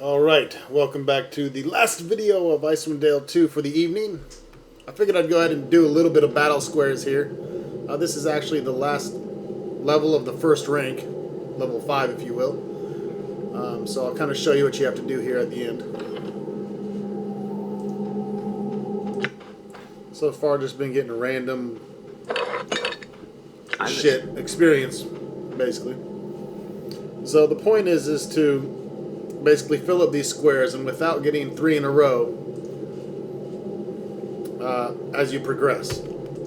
Alright, welcome back to the last video of Icewind 2 for the evening. I figured I'd go ahead and do a little bit of battle squares here. This is actually the last level of the first rank, level 5 if you will. So I'll kind of show you what you have to do here at the end. So far just been getting random experience, basically. So the point is to basically fill up these squares, and without getting 3 in a row as you progress.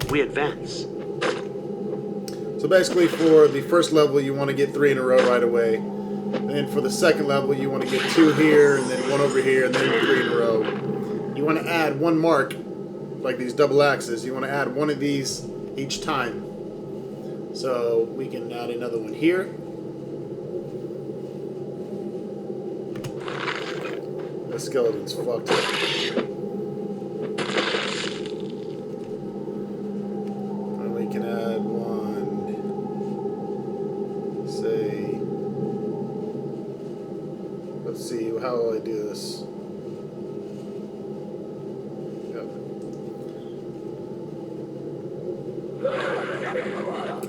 We advance. So basically for the first level you want to get 3 in a row right away. And then for the second level you want to get 2 here, and then 1 over here, and then 3 in a row. You want to add 1 mark, like these double axes. You want to add 1 of these each time. So we can add another one here. The skeleton's fucked up. And we can add 1, say, let's see, how will I do this? Yep.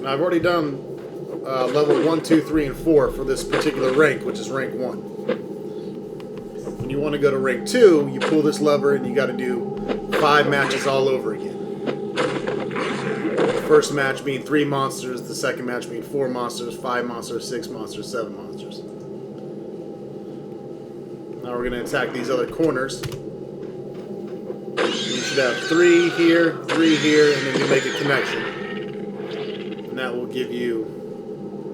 Now I've already done level 1, 2, 3, and 4 for this particular rank, which is rank 1. When you want to go to rank 2, you pull this lever and you got to do 5 matches all over again. The first match being 3 monsters, the second match being 4 monsters, 5 monsters, 6 monsters, 7 monsters. Now we're going to attack these other corners. You should have 3 here, 3 here, and then you make a connection. And that will give you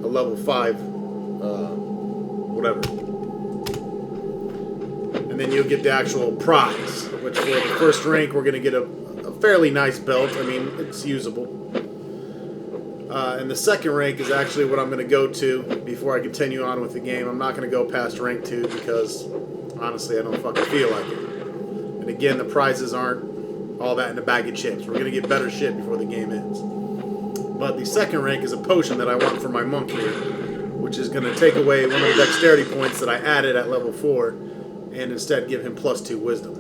a level 5, whatever. And then you'll get the actual prize, which for the first rank we're going to get a fairly nice belt. I mean, it's usable. And the second rank is actually what I'm going to go to before I continue on with the game. I'm not going to go past rank 2 because, honestly, I don't fucking feel like it. And again, the prizes aren't all that in a bag of chips. We're going to get better shit before the game ends. But the second rank is a potion that I want for my monk here, which is going to take away one of the dexterity points that I added at level 4. And instead give him +2 wisdom,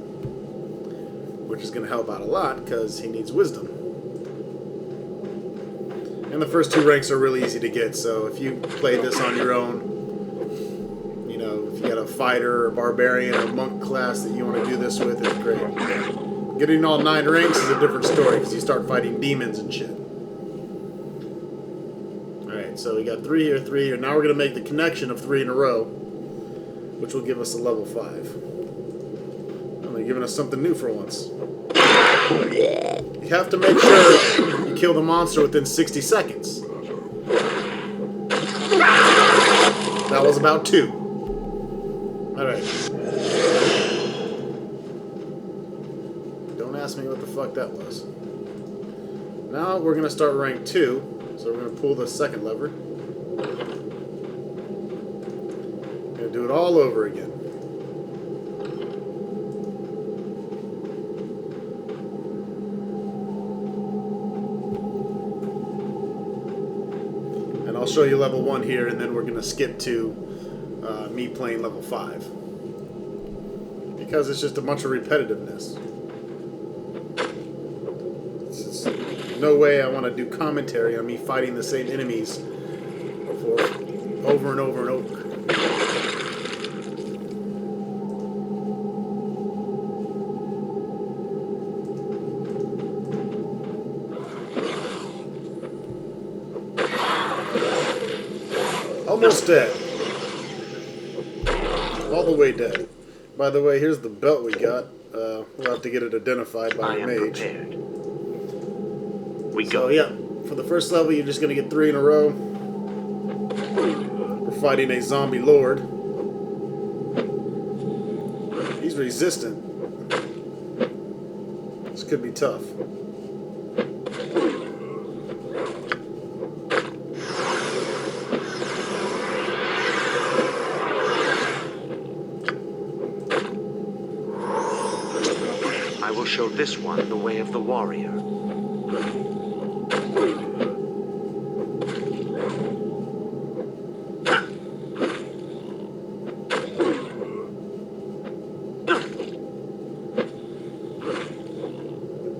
which is going to help out a lot because he needs wisdom. And the first 2 ranks are really easy to get, so if you play this on your own, you know, if you got a fighter or barbarian or monk class that you want to do this with, it's great. Getting all 9 ranks is a different story because you start fighting demons and shit. Alright, so we got 3 here, 3 here. Now we're going to make the connection of 3 in a row, which will give us a level 5. Oh, they're giving us something new for once. You have to make sure you kill the monster within 60 seconds. That was about 2. Alright. Don't ask me what the fuck that was. Now we're going to start rank 2. So we're going to pull the second lever. Do it all over again. And I'll show you level 1 here, and then we're going to skip to me playing level 5. Because it's just a bunch of repetitiveness. There's no way I want to do commentary on me fighting the same enemies for over and over and over. Almost dead. All the way dead. By the way, here's the belt we got. We'll have to get it identified by a mage. Prepared. We go. So yeah, for the first level you're just going to get 3 in a row. We're fighting a zombie lord. He's resistant. This could be tough. I will show this one the way of the warrior.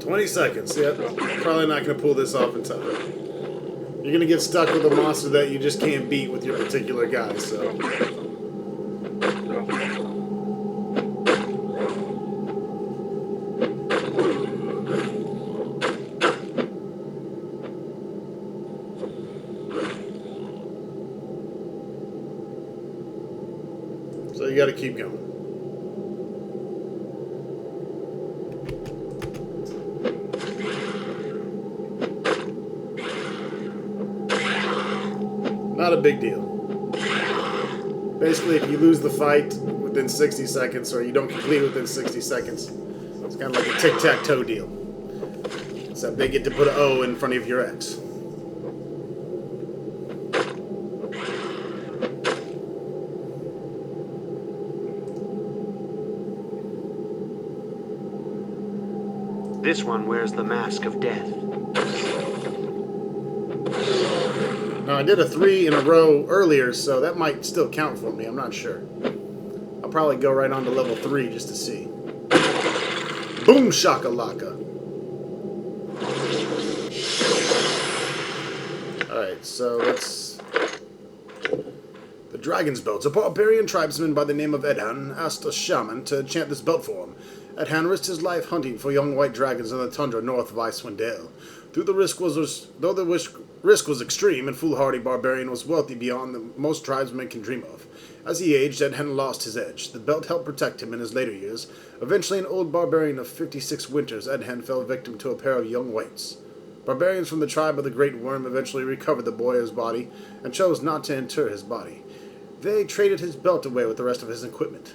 20 seconds. Yep. Probably not going to pull this off in time. You're going to get stuck with a monster that you just can't beat with your particular guy, so... So you got to keep going. Not a big deal. Basically, if you lose the fight within 60 seconds or you don't complete within 60 seconds, it's kind of like a tic-tac-toe deal. Except they get to put an O in front of your X. This one wears the mask of death. Now, I did a 3 in a row earlier, so that might still count for me. I'm not sure. I'll probably go right on to level 3 just to see. Boom shakalaka. Alright, so let's... The Dragon's Belt. A barbarian tribesman by the name of Edhan asked a shaman to enchant this belt for him. Edhan risked his life hunting for young white dragons in the tundra north of Icewind. Though the risk was extreme, and foolhardy barbarian was wealthy beyond the most tribesmen can dream of. As he aged, Edhan lost his edge. The belt helped protect him in his later years. Eventually, an old barbarian of 56 winters, Edhan fell victim to a pair of young whites. Barbarians from the tribe of the Great Worm eventually recovered the boy's body and chose not to inter his body. They traded his belt away with the rest of his equipment.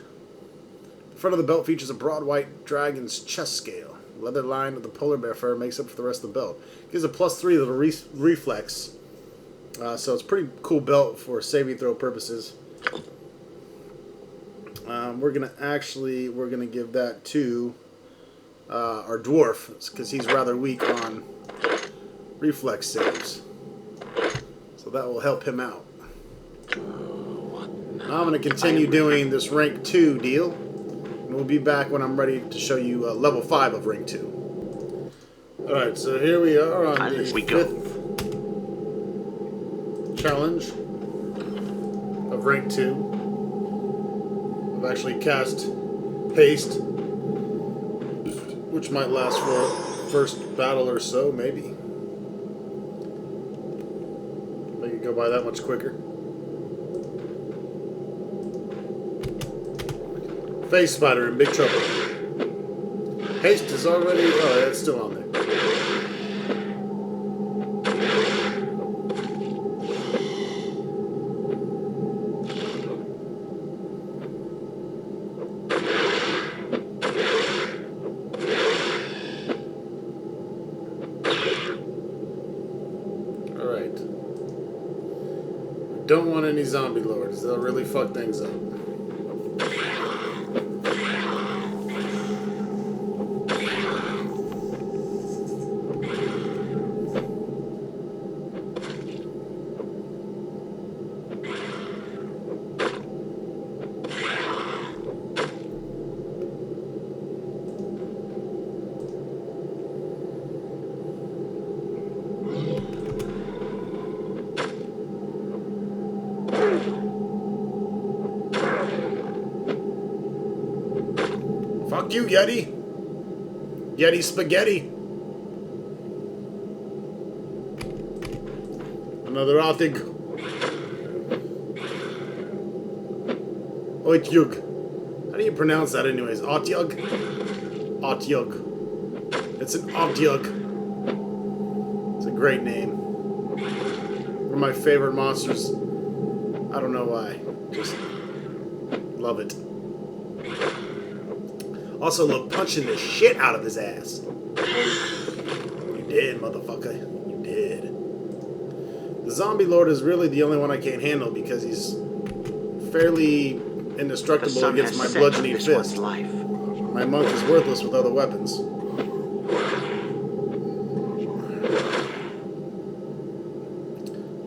The front of the belt features a broad white dragon's chest scale. The leather line of the polar bear fur makes up for the rest of the belt. Gives a +3 little reflex. So it's a pretty cool belt for saving throw purposes. We're gonna give that to our dwarf because he's rather weak on reflex saves. So that will help him out. Now I'm going to continue doing this rank 2 deal. And we'll be back when I'm ready to show you level 5 of rank 2. Alright, so here we are on the 5th challenge of rank 2. I've actually cast haste, which might last for a first battle or so, maybe. Make it go by that much quicker. Face spider in big trouble. Haste is already... Oh, yeah, it's still on there. Alright. Don't want any zombie lords. They'll really fuck things up. Fuck you, Yeti. Yeti spaghetti. Another Artig. Oityug. How do you pronounce that anyways? Otyug? Otyug. It's an Otyug. It's a great name. One of my favorite monsters. I don't know why. Just love it. Also love punching the shit out of his ass. You did, motherfucker. You did. The Zombie Lord is really the only one I can't handle because he's fairly indestructible against my bludgeoning fist. My monk is worthless with other weapons.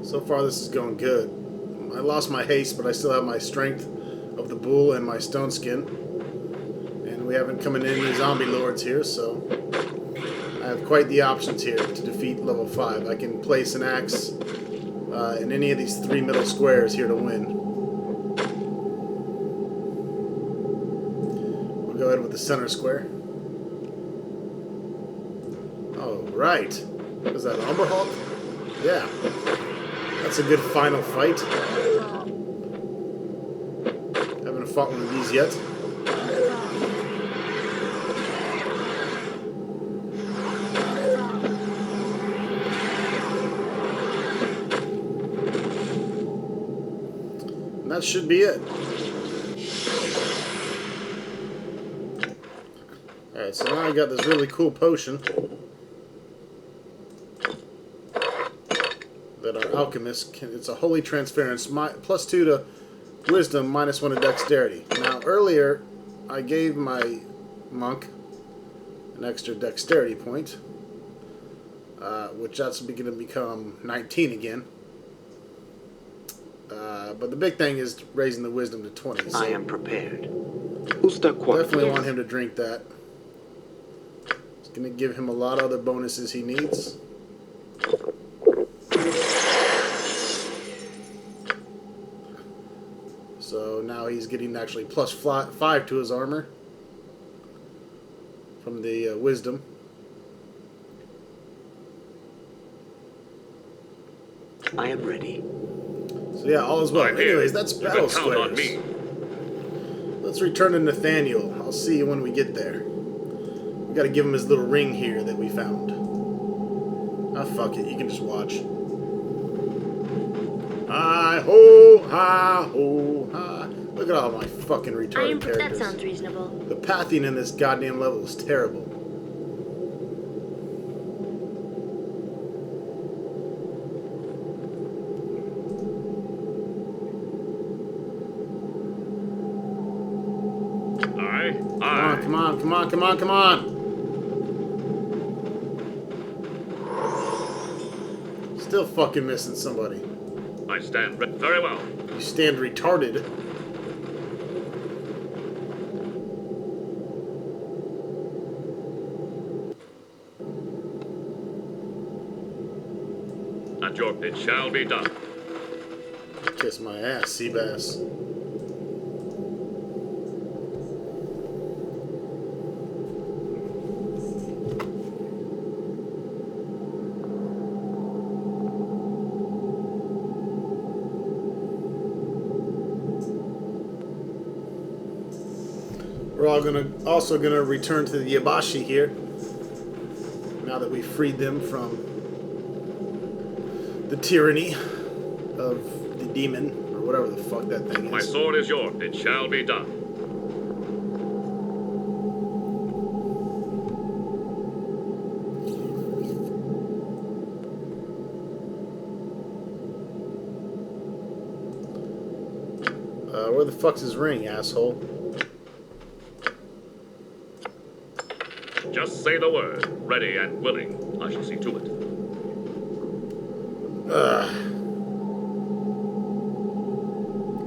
So far this is going good. I lost my haste, but I still have my strength of the bull and my stone skin. We haven't come in any zombie lords here, so I I have quite the options here to defeat level 5. I can place an axe in any of these 3 middle squares here to win. We'll go ahead with the center square. Oh, right. Was that Umberhawk? Yeah. That's a good final fight. Haven't fought one of these yet. And that should be it. Alright, so now I got this really cool potion that our alchemist can. It's a holy transference, +2 to wisdom, -1 to dexterity. Now, earlier, I gave my monk an extra dexterity point, which that's going to become 19 again. But the big thing is raising the wisdom to 20. So I am prepared. definitely want him to drink that. It's going to give him a lot of other bonuses he needs. So now he's getting actually +5 to his armor from the wisdom. I am ready. So yeah, all is well. I'm here. Anyways, that's You battle can count on squares. me. Let's return to Nathaniel. I'll see you when we get there. We gotta give him his little ring here that we found. Ah, fuck it. You can just watch. Hi-ho, hi-ho, hi. Look at all my fucking retarded characters. That sounds reasonable. The pathing in this goddamn level is terrible. Aye. Come on, come on, come on, come on! Still fucking missing somebody. I stand very well. You stand retarded. And it shall be done. Kiss my ass, Seabass. We're also gonna return to the Yabashi here. Now that we've freed them from the tyranny of the demon, or whatever the fuck that thing is. My sword is yours. It shall be done. Where the fuck's his ring, asshole? Just say the word. Ready and willing. I shall see to it.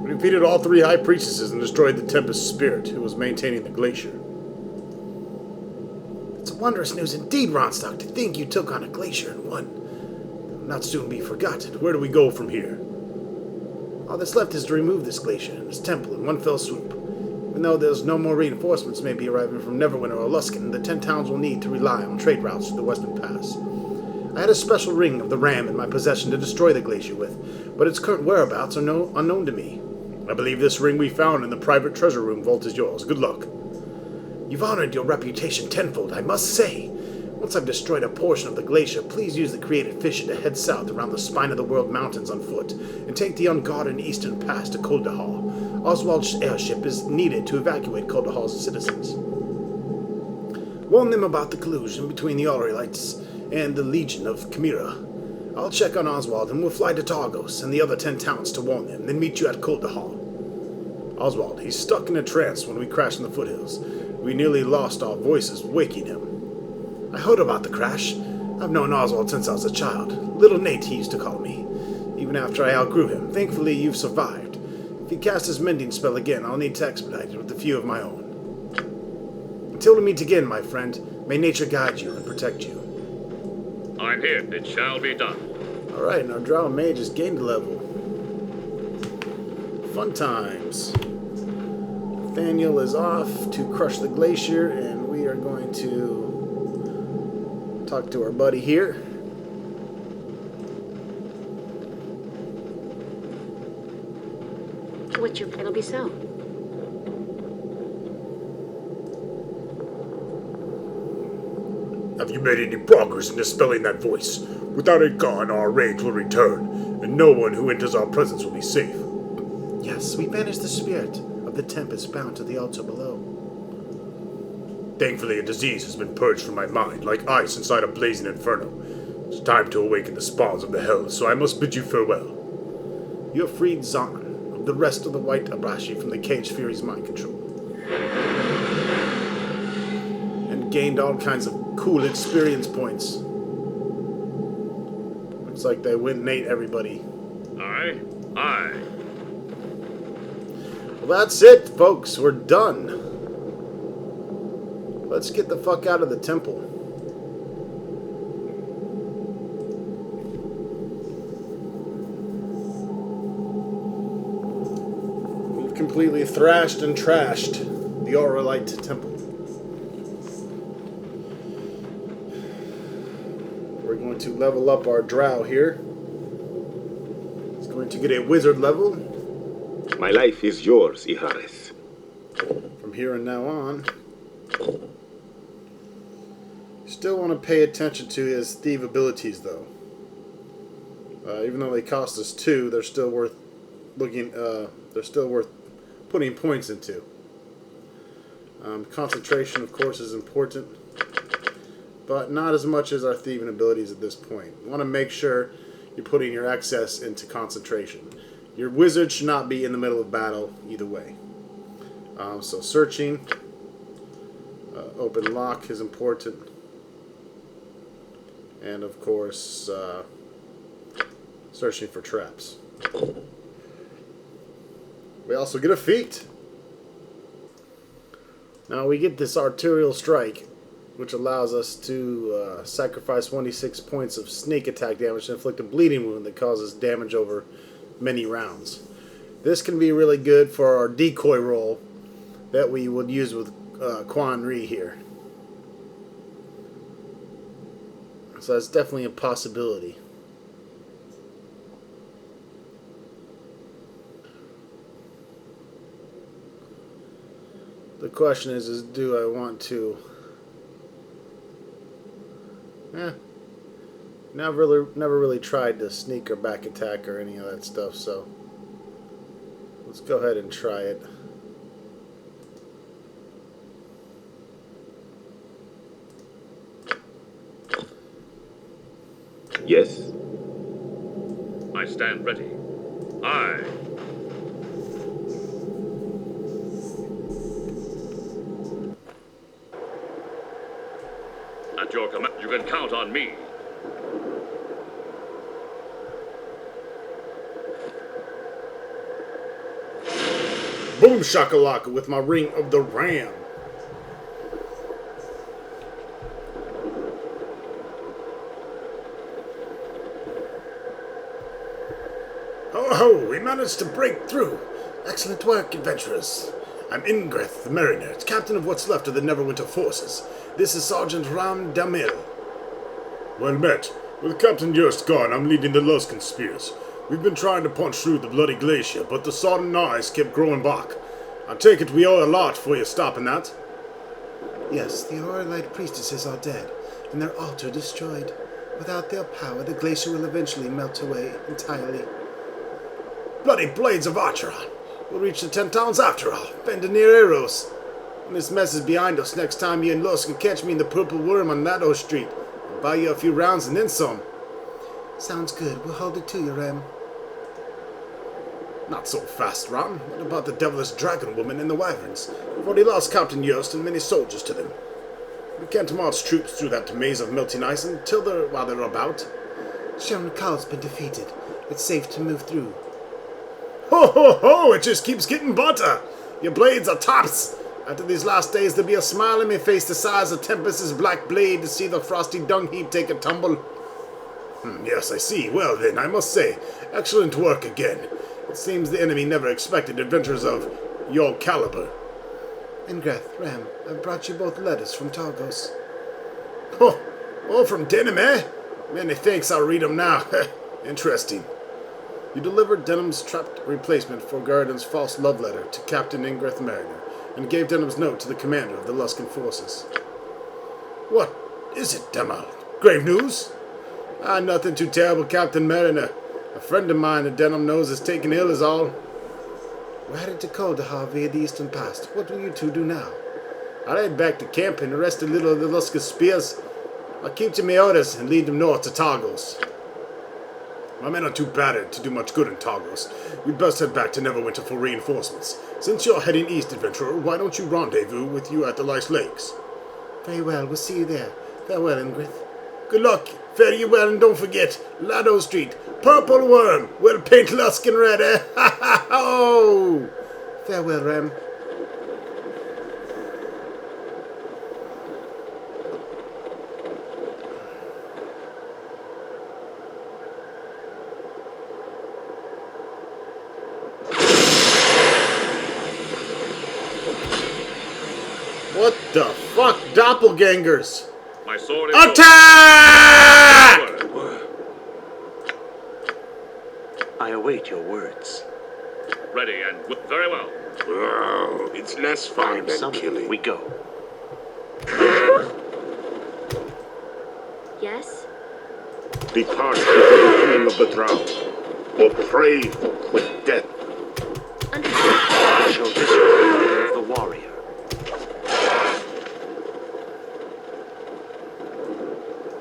We defeated all 3 high priestesses and destroyed the Tempest Spirit, who was maintaining the glacier. It's wondrous news indeed, Ronstock, to think you took on a glacier and won. It will not soon be forgotten. Where do we go from here? All that's left is to remove this glacier and this temple in one fell swoop. Even though there's no more reinforcements may be arriving from Neverwinter or Luskan, the 10 towns will need to rely on trade routes to the Western Pass. I had a special ring of the ram in my possession to destroy the glacier with, but its current whereabouts are unknown to me. I believe this ring we found in the private treasure room vault is yours. Good luck. You've honored your reputation tenfold, I must say. Once I've destroyed a portion of the glacier, please use the created fissure to head south around the Spine of the World Mountains on foot, and take the unguarded Eastern Pass to Kuldahal. Oswald's airship is needed to evacuate Kuldahal's citizens. Warn them about the collusion between the Aurelites and the Legion of Chimera. I'll check on Oswald and we'll fly to Targos and the other 10 towns to warn them, then meet you at Kuldahal. Oswald, he's stuck in a trance when we crashed in the foothills. We nearly lost our voices waking him. I heard about the crash. I've known Oswald since I was a child. Little Nate, he used to call me. Even after I outgrew him. Thankfully, you've survived. If he casts his mending spell again, I'll need to expedite it with a few of my own. Until we meet again, my friend, may nature guide you and protect you. I'm here. It shall be done. Alright, and our Drow Mage has gained a level. Fun times. Nathaniel is off to crush the glacier, and we are going to talk to our buddy here. What's your it'll be so. Have you made any progress in dispelling that voice? Without it gone, our rage will return, and no one who enters our presence will be safe. Yes, we banished the spirit of the tempest bound to the altar below. Thankfully, a disease has been purged from my mind, like ice inside a blazing inferno. It's time to awaken the spawns of the hells, so I must bid you farewell. You have freed Zahn of the rest of the White Abrashi from the Cage Fury's mind control. And gained all kinds of cool experience points. Looks like they went and ate everybody. Aye. Well, that's it, folks. We're done. Let's get the fuck out of the temple. We've completely thrashed and trashed the Auralite Temple. We're going to level up our drow here. He's going to get a wizard level. My life is yours, Iharis. From here and now on. Still want to pay attention to his thief abilities, though. Even though they cost us 2, they're still worth looking. They're still worth putting points into. Concentration, of course, is important, but not as much as our thieving abilities at this point. You want to make sure you're putting your excess into concentration. Your wizard should not be in the middle of battle either way. So searching, open lock is important, and of course searching for traps. We also get a feat. Now we get this arterial strike, which allows us to sacrifice 1d6 points of snake attack damage to inflict a bleeding wound that causes damage over many rounds. This can be really good for our decoy roll that we would use with Quan Ri here. So that's definitely a possibility. The question is do I want to... Never really tried to sneak or back attack or any of that stuff, so let's go ahead and try it. Yes? I stand ready. Aye. At your command, you can count on me. Boom shakalaka with my ring of the ram. Ho ho, we managed to break through. Excellent work, adventurers. I'm Ingreth, the Mariner, captain of what's left of the Neverwinter forces. This is Sergeant Ram Damil. Well met. With Captain Yost gone, I'm leading the Luskan Spears. We've been trying to punch through the bloody glacier, but the sodden ice kept growing back. I take it we owe a lot for you stopping that. Yes, the Auralite priestesses are dead, and their altar destroyed. Without their power, the glacier will eventually melt away entirely. Bloody blades of Archeron! We'll reach the 10 towns after all. Bend near Eros. When this mess is behind us, next time you and Lusk can catch me in the Purple Worm on Nato Street. I'll buy you a few rounds and then some. Sounds good. We'll hold it to you, Ram. Not so fast, Ram. What about the devilish dragon woman and the wyverns? We've already lost Captain Yost and many soldiers to them. We can't march troops through that maze of melting ice while they're about. Sharon Cow's been defeated. It's safe to move through. Ho ho ho! It just keeps getting better! Your blades are tops! After these last days, there'll be a smile in my face the size of Tempest's black blade to see the frosty dung heap take a tumble. Yes, I see. Well then, I must say, excellent work again. It seems the enemy never expected adventurers of your caliber. Ingreth, Ram, I've brought you both letters from Targos. Oh, all from Denim, eh? Many thanks, I'll read them now. Interesting. You delivered Denham's trapped replacement for Garden's false love letter to Captain Ingreth Mariner, and gave Denham's note to the commander of the Luskan forces. What is it, Demal? Grave news? Nothing too terrible, Captain Mariner. A friend of mine that Denham knows is taken ill is all. We're headed to Kaldahar via the eastern pass. What will you two do now? I'll head back to camp and arrest a little of the Luskan spears. I'll keep to my orders and lead them north to Targos. My men are too battered to do much good in Targos. We'd best head back to Neverwinter for reinforcements. Since you're heading east, adventurer, why don't you rendezvous with you at the Lice Lakes? Very well, we'll see you there. Farewell, Ingreth. Good luck. Fare you well, and don't forget, Lado Street, Purple Worm, we'll paint Luskan red, eh? Ha ha ho! Farewell, Ram. What the fuck? Doppelgangers! My sword is Attack! yours. I await your words. Ready and very well. Oh, it's less fun than Some killing. we go. Yes? Depart before the coming of the drow, or pray for quick death. Understood. I shall this way of the warrior.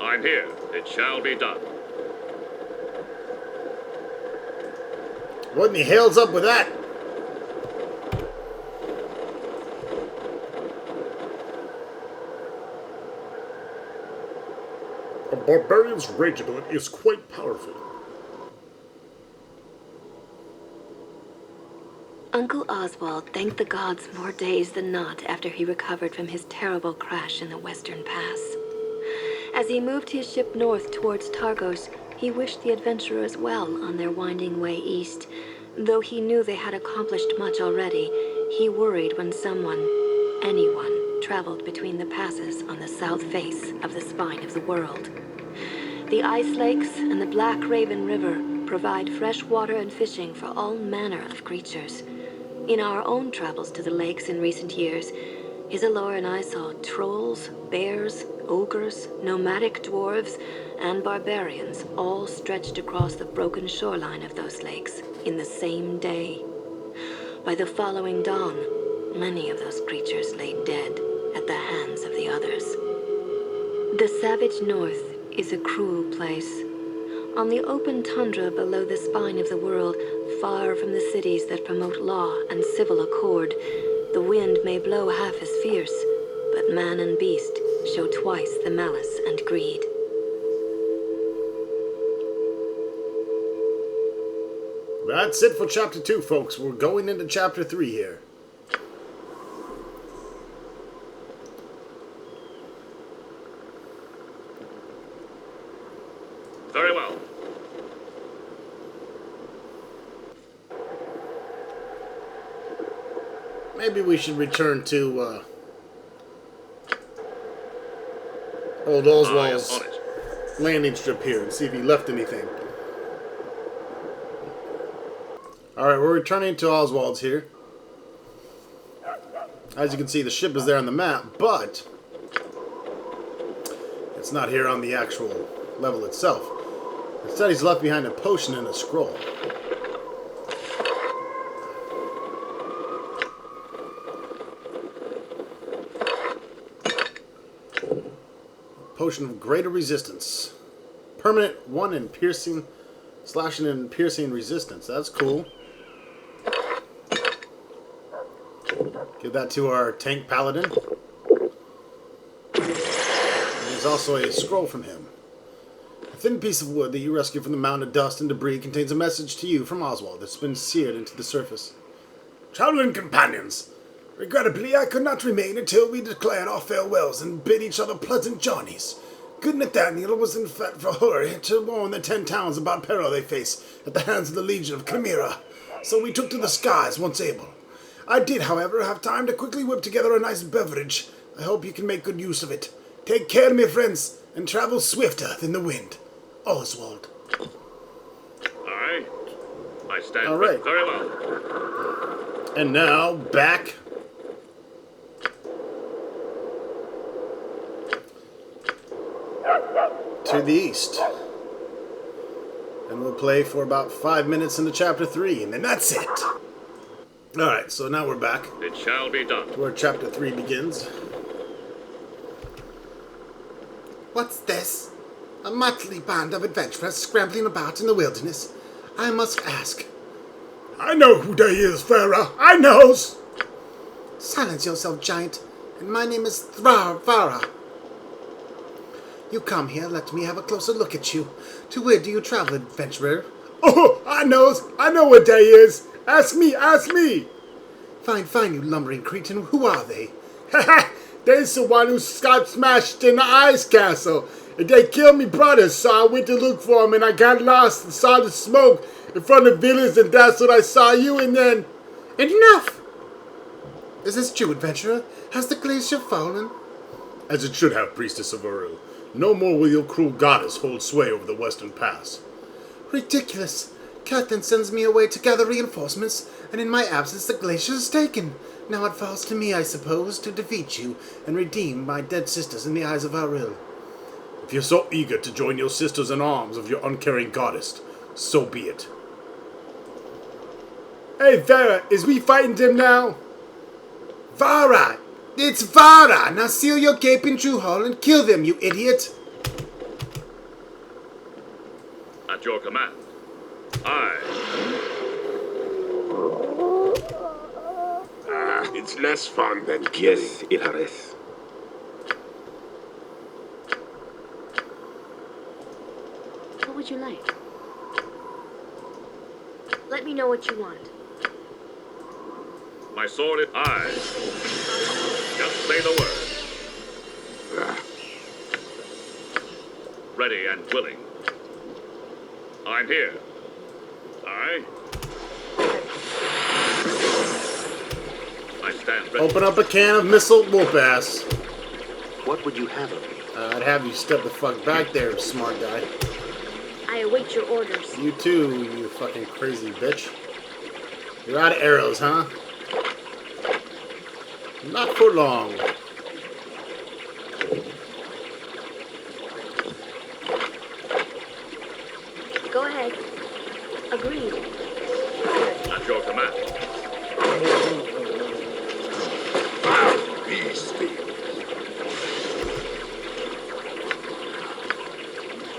I'm here. It shall be done. What in the hell's up with that? A barbarian's rage ability is quite powerful. Uncle Oswald thanked the gods more days than not after he recovered from his terrible crash in the Western Pass. As he moved his ship north towards Targos, he wished the adventurers well on their winding way east. Though he knew they had accomplished much already, he worried when someone, anyone, traveled between the passes on the south face of the spine of the world. The ice lakes and the Black Raven River provide fresh water and fishing for all manner of creatures. In our own travels to the lakes in recent years, Isadora and I saw trolls, bears, ogres, nomadic dwarves, and barbarians all stretched across the broken shoreline of those lakes in the same day. By the following dawn, many of those creatures lay dead at the hands of the others. The savage north is a cruel place. On the open tundra below the spine of the world, far from the cities that promote law and civil accord, the wind may blow half as fierce, but man and beast show twice the malice and greed. That's it for Chapter 2, folks. We're going into Chapter 3 here. Very well. Maybe we should return to old I am Oswald's on it. landing strip here and see if he left anything. Alright, we're returning to Oswald's here. As you can see, the ship is there on the map, but it's not here on the actual level itself. Instead, he's left behind a potion and a scroll. Potion of greater resistance. Permanent 1 in piercing, slashing and piercing resistance. That's cool. Give that to our tank paladin. And there's also a scroll from him. A thin piece of wood that you rescued from the mound of dust and debris contains a message to you from Oswald that's been seared into the surface. Traveling companions, regrettably I could not remain until we declared our farewells and bid each other pleasant journeys. Good Nathaniel was in fact for hurry to warn the 10 towns about peril they face at the hands of the Legion of Chimera, so we took to the skies once able. I did, however, have time to quickly whip together a nice beverage. I hope you can make good use of it. Take care, my friends, and travel swifter than the wind. Oswald. Aye. I stand All right. very well. And now, back to the east. And we'll play for about 5 minutes into chapter 3, and then that's it. Alright, so now we're back It shall be done. to where chapter 3 begins. What's this? A motley band of adventurers scrambling about in the wilderness. I must ask. I know who they is, Farah. I knows. Silence yourself, giant. And my name is Vara. You come here, let me have a closer look at you. To where do you travel, adventurer? Oh, I knows. I know what they is. Ask me, ask me. Fine, you lumbering cretin. Who are they? Ha They's the one who got smashed in the ice castle. And they killed me brother, so I went to look for him and I got lost and saw the smoke in front of the village and that's when I saw you and then... Enough! Is this true, adventurer? Has the glacier fallen? As it should have, priestess of Uru. No more will your cruel goddess hold sway over the western pass. Ridiculous. Captain sends me away to gather reinforcements, and in my absence the glacier is taken. Now it falls to me, I suppose, to defeat you and redeem my dead sisters in the eyes of Aril. If you're so eager to join your sisters in arms of your uncaring goddess, so be it. Hey, Vera, is we fighting them now? Vara! It's Vara! Now seal your gaping true hole and kill them, you idiot! At your command. Aye. It's less fun than killing. Yes, Ilaris. What would you like? Let me know what you want. My sword is aye. Just say the word. Ah, Ready and willing. I'm here. Aye. I stand ready. Open up a can of missile whoop ass. What would you have of me? I'd have you step the fuck back there, smart guy. I await your orders. You too, you fucking crazy bitch. You're out of arrows, huh? Not for long. Go ahead. Agreed. At your command. beastly.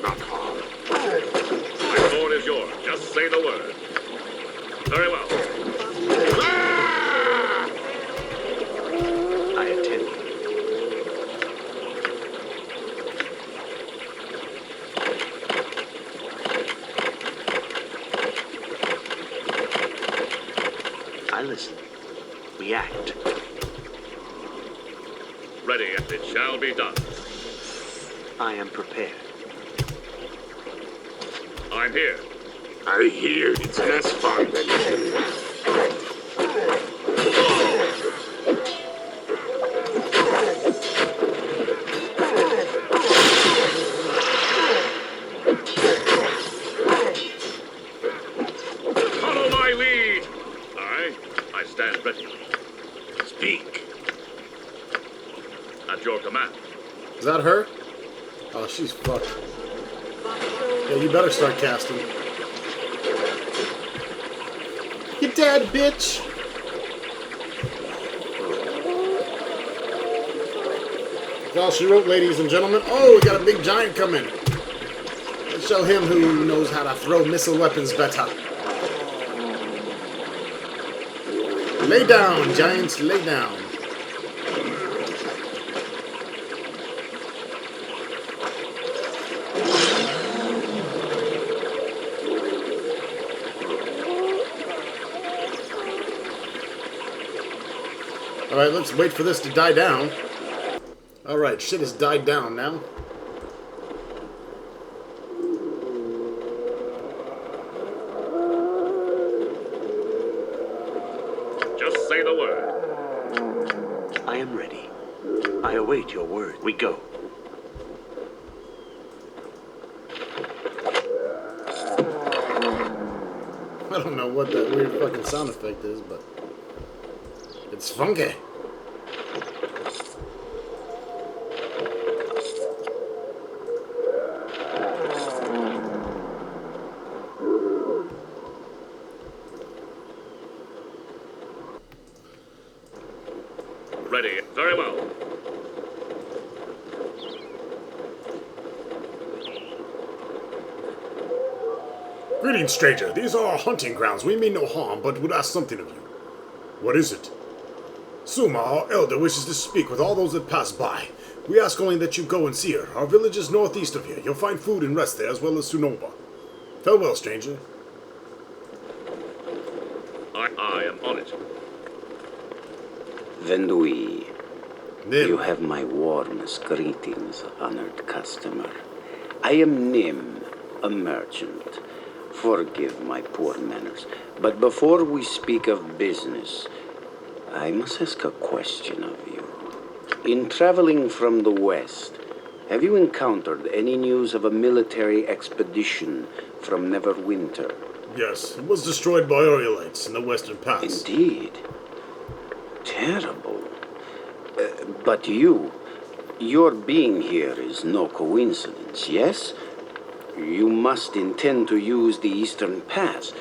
Not hard. My sword is yours. Just say the word. Very well. I attend. I listen. We act. Ready and it shall be done. I am prepared. I'm here. I hear it's less fun than killing. Follow my lead. Aye. I stand ready. Speak. At your command. Is that her? Oh, she's fucked. Yeah, you better start casting. You dead, bitch! That's all she wrote, ladies and gentlemen. Oh, we got a big giant coming. Let's show him who knows how to throw missile weapons better. Lay down, giants, lay down. Alright, let's wait for this to die down. Alright, shit has died down now. am ready. I await your word. We go. I don't know what that weird fucking sound effect is, but it's funky. Ready. Very well. Greetings, stranger. These are our hunting grounds. We mean no harm, but would ask something of you. What is it? Suma, our elder, wishes to speak with all those that pass by. We ask only that you go and see her. Our village is northeast of here. You'll find food and rest there, as well as Sunoba. Farewell, stranger. I am on it. Vendui, Nim. you have my warmest greetings, honored customer. I am Nim, a merchant. Forgive my poor manners, but before we speak of business, I must ask a question of you. In traveling from the west, have you encountered any news of a military expedition from Neverwinter? Yes, it was destroyed by Oriolites in the Western Pass. Indeed. Terrible. But your being here is no coincidence, yes? You must intend to use the Eastern Pass.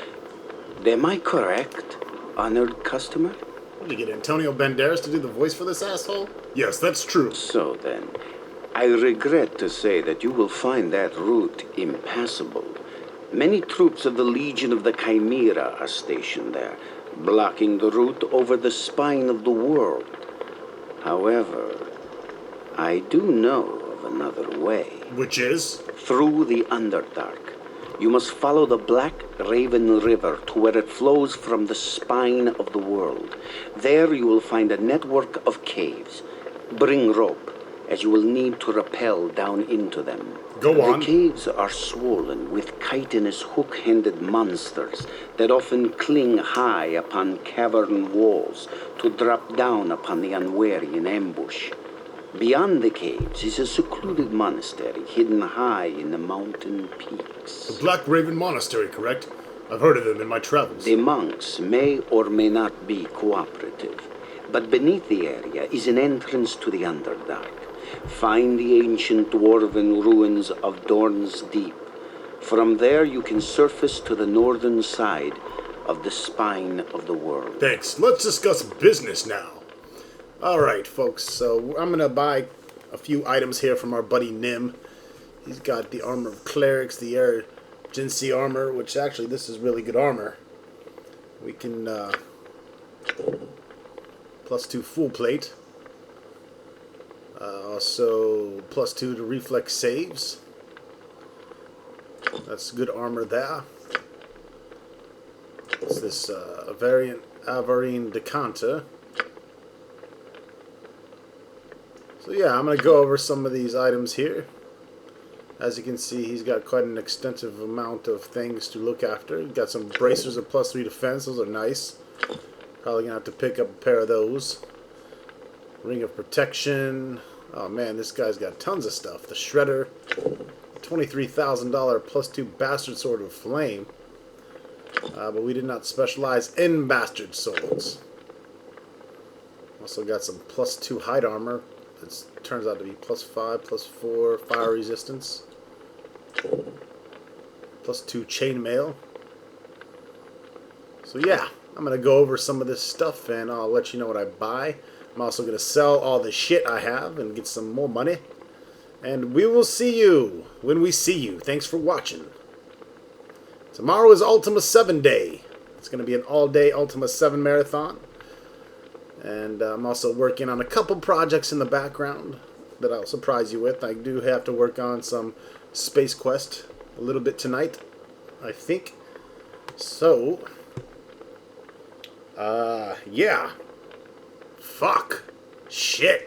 Am I correct, honored customer? Did you get Antonio Banderas to do the voice for this asshole? Yes, that's true. So then, I regret to say that you will find that route impassable. Many troops of the Legion of the Chimera are stationed there, blocking the route over the spine of the world. However, I do know of another way. Which is? Through the Underdark. You must follow the Black Raven River to where it flows from the spine of the world. There you will find a network of caves. Bring rope, as you will need to rappel down into them. Go on. The caves are swollen with chitinous hook-handed monsters that often cling high upon cavern walls to drop down upon the unwary in ambush. Beyond the caves is a secluded monastery hidden high in the mountain peaks. The Black Raven Monastery, correct? I've heard of them in my travels. The monks may or may not be cooperative, but beneath the area is an entrance to the Underdark. Find the ancient dwarven ruins of Dorn's Deep. From there you can surface to the northern side of the spine of the world. Thanks. Let's discuss business now. Alright, folks, so I'm gonna buy a few items here from our buddy Nim. He's got the armor of clerics, the urgency armor, which actually this is really good armor. We can +2 full plate. Also +2 to reflex saves. That's good armor there. What's this? Variant Avarine Decanter. So yeah, I'm going to go over some of these items here. As you can see, he's got quite an extensive amount of things to look after. He's got some bracers of +3 defense. Those are nice. Probably going to have to pick up a pair of those. Ring of Protection. Oh man, this guy's got tons of stuff. The Shredder. $23,000 +2 Bastard Sword of Flame. But we did not specialize in Bastard Swords. Also got some +2 Hide Armor. It turns out to be +5, +4 Fire Resistance. +2 Chainmail. So yeah, I'm going to go over some of this stuff and I'll let you know what I buy. I'm also going to sell all the shit I have and get some more money. And we will see you when we see you. Thanks for watching. Tomorrow is Ultima 7 Day. It's going to be an all-day Ultima 7 marathon. And I'm also working on a couple projects in the background that I'll surprise you with. I do have to work on some Space Quest a little bit tonight, I think. So, yeah. Fuck. Shit.